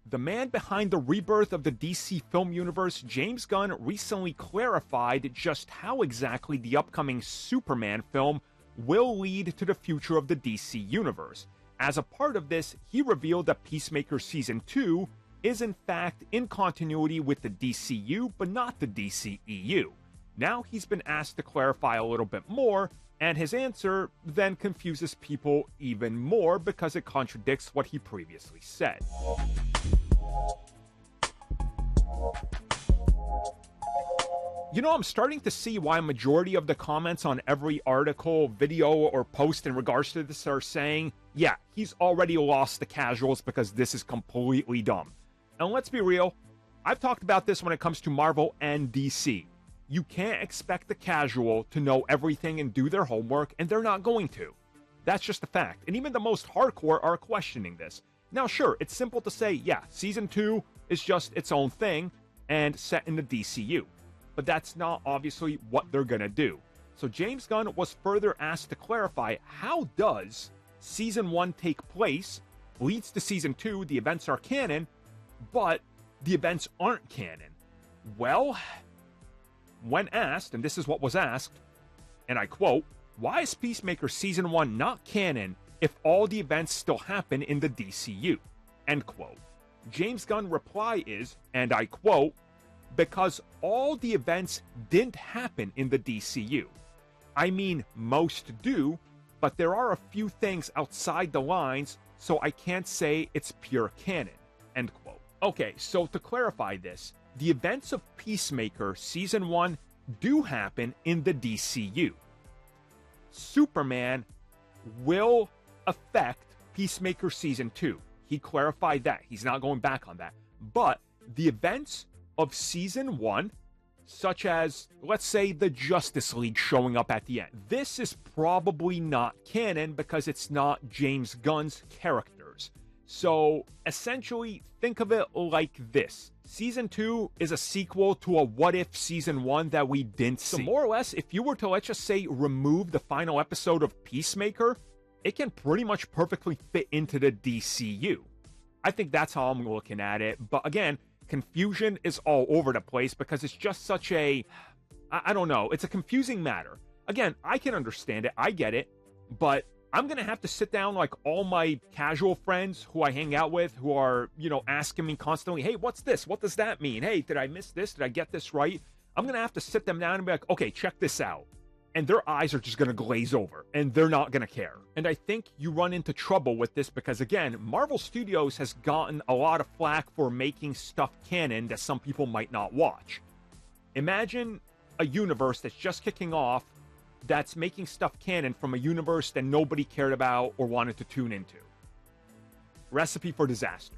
The man behind the rebirth of the DC film universe, James Gunn, recently clarified just how exactly the upcoming Superman film will lead to the future of the DC universe. As a part of this, he revealed that Peacemaker Season 2 is in fact in continuity with the DCU, but not the DCEU. Now he's been asked to clarify a little bit more, and his answer then confuses people even more because it contradicts what he previously said. You know, I'm starting to see why a majority of the comments on every article, video, or post in regards to this are saying, yeah, he's already lost the casuals because this is completely dumb. And let's be real, I've talked about this when it comes to Marvel and DC. You can't expect the casual to know everything and do their homework, and they're not going to. That's just a fact, and even the most hardcore are questioning this. Now sure, it's simple to say, yeah, Season 2 is just its own thing, and set in the DCU. But that's not obviously what they're gonna do. So James Gunn was further asked to clarify, how does Season 1 take place, leads to Season 2, the events are canon, but the events aren't canon? Well, when asked, and this is what was asked, and I quote, "Why is Peacemaker Season 1 not canon if all the events still happen in the DCU?" End quote. James Gunn's reply is, and I quote, "Because all the events didn't happen in the DCU. I mean, most do, but there are a few things outside the lines, so I can't say it's pure canon." End quote. Okay, so to clarify this, the events of Peacemaker Season 1 do happen in the DCU. Superman will affect Peacemaker Season 2. He clarified that. He's not going back on that. But the events of Season 1, such as, let's say, the Justice League showing up at the end, this is probably not canon because it's not James Gunn's characters. So, essentially, think of it like this. Season 2 is a sequel to a what-if Season 1 that we didn't see. So more or less, if you were to, let's just say, remove the final episode of Peacemaker, it can pretty much perfectly fit into the DCU. I think that's how I'm looking at it. But again, confusion is all over the place because it's just such a... I don't know. It's a confusing matter. Again, I can understand it. I get it. But I'm going to have to sit down like all my casual friends who I hang out with who are, you know, asking me constantly, hey, what's this? What does that mean? Hey, did I miss this? Did I get this right? I'm going to have to sit them down and be like, okay, check this out. And their eyes are just going to glaze over and they're not going to care. And I think you run into trouble with this because, again, Marvel Studios has gotten a lot of flack for making stuff canon that some people might not watch. Imagine a universe that's just kicking off that's making stuff canon from a universe that nobody cared about or wanted to tune into. Recipe for disaster.